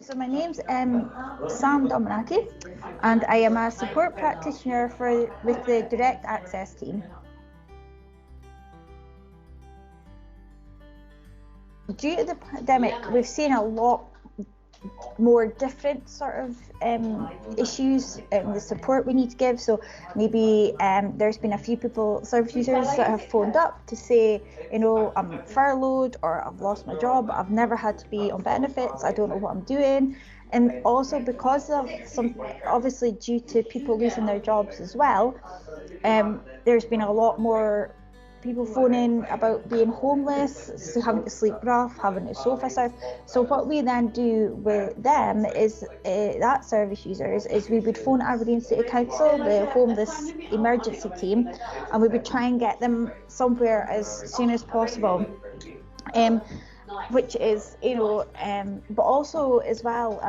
So my name's Sam Domeracki, and I am a support practitioner with the Direct Access team. Due to the pandemic, we've seen a lot more different sort of issues and the support we need to give. So maybe there's been a few service users that have phoned up to say, I'm furloughed or I've lost my job, I've never had to be on benefits, I don't know what I'm doing. And also because of obviously due to people losing their jobs as well, there's been a lot more people phoning about being homeless, so having to sleep rough, having to sofa surf. So what we then do with them is, that service users, is we would phone Aberdeen City Council, the homeless emergency team, and we would try and get them somewhere as soon as possible. Which is, but also as well,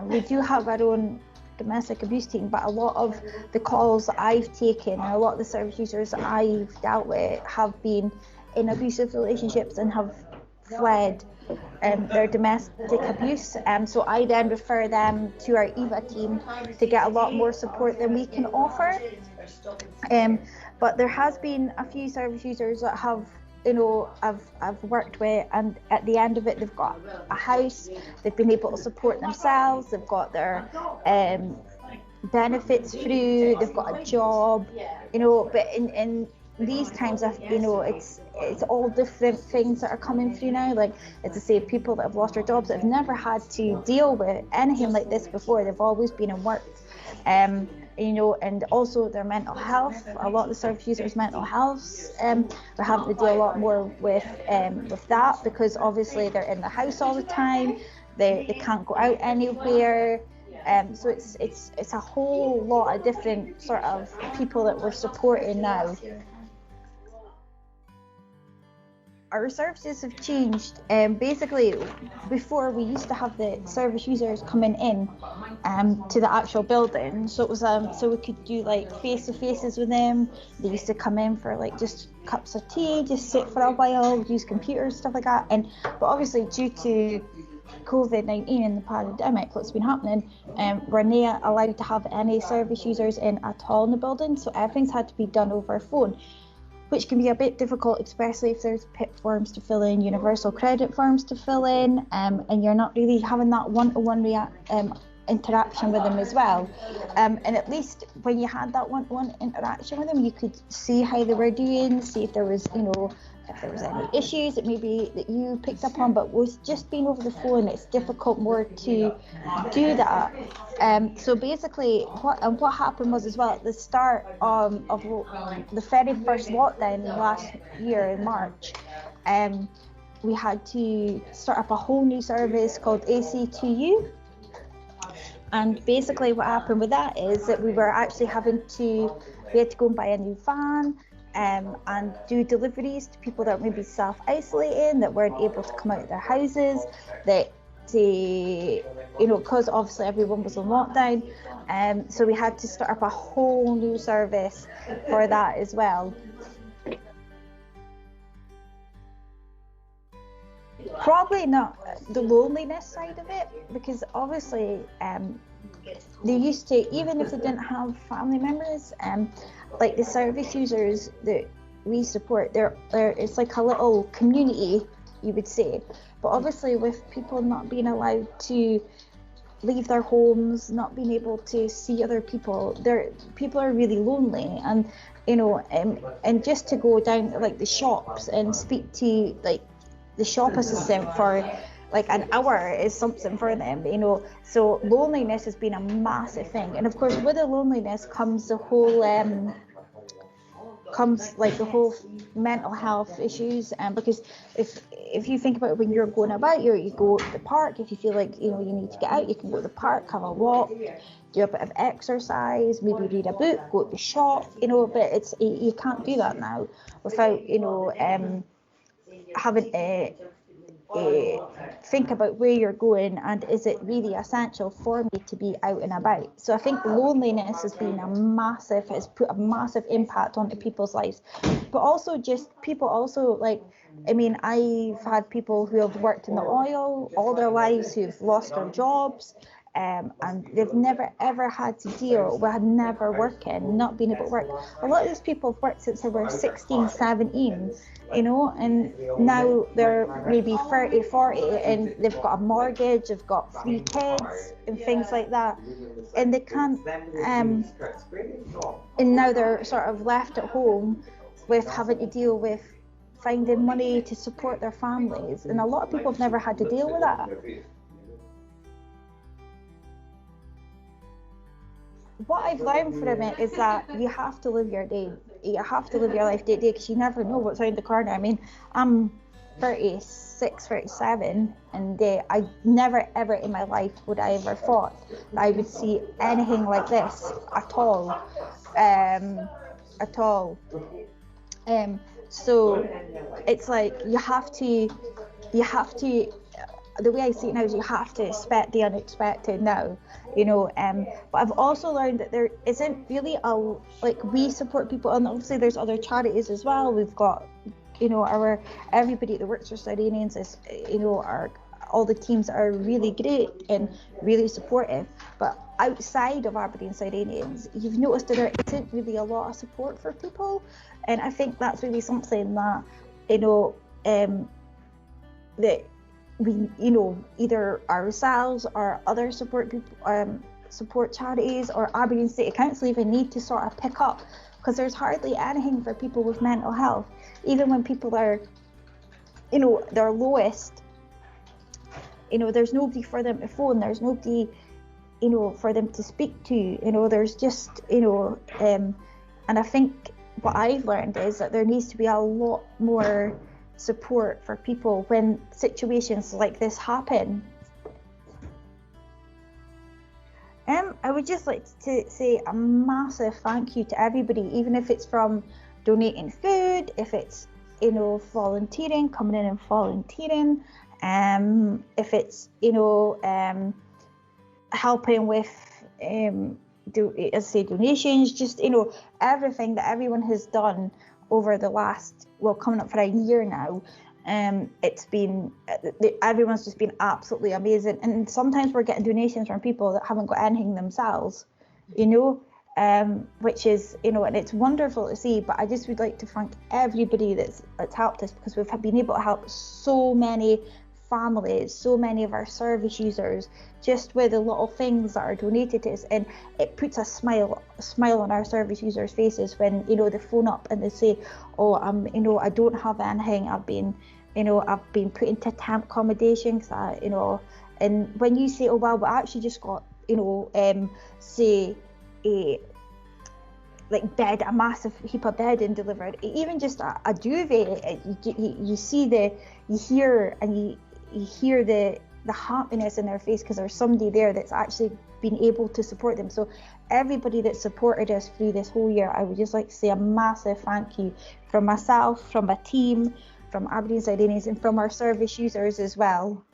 we do have our own domestic abuse team, but a lot of the calls that I've taken and a lot of the service users that I've dealt with have been in abusive relationships and have fled their domestic abuse. So I then refer them to our EVA team to get a lot more support than we can offer. But there has been a few service users that have I've worked with, and at the end of it, they've got a house, they've been able to support themselves, they've got their benefits through, they've got a job, but in these times, it's all different things that are coming through now. Like, as I say, people that have lost their jobs that have never had to deal with anything like this before, they've always been in work. And also their mental health. A lot of the service users' mental health, we're having to deal a lot more with that, because obviously they're in the house all the time. They can't go out anywhere. So it's a whole lot of different sort of people that we're supporting now. Our services have changed. Basically, before we used to have the service users coming in to the actual building. So it was so we could do like face-to-faces with them. They used to come in for like just cups of tea, just sit for a while, use computers, stuff like that. But obviously due to COVID-19 and the pandemic, what's been happening, we're not allowed to have any service users in at all in the building. So everything's had to be done over phone, which can be a bit difficult, especially if there's PIP forms to fill in, universal credit forms to fill in, and you're not really having that one-to-one interaction with them as well. And at least when you had that one-to-one interaction with them, you could see how they were doing, see if there was, if there was any issues that maybe that you picked up on. But with just being over the phone, it's difficult more to do that. So basically, what happened was as well at the start of the very first lockdown last year in March, we had to start up a whole new service called AC2U. And basically what happened with that is that we had to go and buy a new van and do deliveries to people that were maybe self-isolating, that weren't able to come out of their houses, that because obviously everyone was on lockdown. So we had to start up a whole new service for that as well. Probably not the loneliness side of it, because obviously they used to, even if they didn't have family members, like the service users that we support, it's like a little community, you would say. But obviously with people not being allowed to leave their homes, not being able to see other people, people are really lonely. And and just to go down to like the shops and speak to like the shop assistant for like an hour is something for them, So loneliness has been a massive thing, and of course with the loneliness comes the whole the whole mental health issues. Because if you think about it, when you're going about, you go to the park. If you feel like you need to get out, you can go to the park, have a walk, do a bit of exercise, maybe read a book, go to the shop, but you can't do that now without having to think about where you're going and is it really essential for me to be out and about. So I think loneliness has put a massive impact onto people's lives, but also just people also like, I mean, I've had people who have worked in the oil all their lives who've lost their jobs, and they've never ever had to deal with never working, not being able to work. A lot of these people have worked since they were 16, 17, and now they're maybe 30, 40, and they've got a mortgage, they've got 3 kids and things like that, and they can't, and now they're sort of left at home with having to deal with finding money to support their families, and a lot of people have never had to deal with that. What I've learned from it is that you have to live your day. You have to live your life day to day, because you never know what's around the corner. I mean, I'm 36, 37, and I never ever in my life would I ever thought that I would see anything like this at all. So it's like you have to, the way I see it now is you have to expect the unexpected now, but I've also learned that there isn't really we support people, and obviously there's other charities as well. We've got, everybody that works for Sardinians is, all the teams are really great and really supportive, but outside of Aberdeen Sardinians, you've noticed that there isn't really a lot of support for people, and I think that's really something that, that we, either ourselves or other support people, support charities or Aberdeen City Council even need to sort of pick up, because there's hardly anything for people with mental health. Even when people are, their lowest, there's nobody for them to phone, there's nobody, for them to speak to, there's just, and I think what I've learned is that there needs to be a lot more support for people when situations like this happen. I would just like to say a massive thank you to everybody, even if it's from donating food, if it's, volunteering, coming in and volunteering, if it's, helping with, donations, just, everything that everyone has done over the last, coming up for a year now. It's been, everyone's just been absolutely amazing, and sometimes we're getting donations from people that haven't got anything themselves, which is, and it's wonderful to see. But I just would like to thank everybody that's helped us, because we've been able to help so many families, so many of our service users, just with the little things that are donated to us, and it puts a smile on our service users' faces when, they phone up and they say, oh, I don't have anything, I've been put into temp accommodation, and when you say, oh well, we actually just got, say a massive heap of bedding delivered, even just a duvet, you hear the happiness in their face, because there's somebody there that's actually been able to support them. So everybody that supported us through this whole year, I would just like to say a massive thank you from myself, from my team, from Aberdeen Sardinians, and from our service users as well.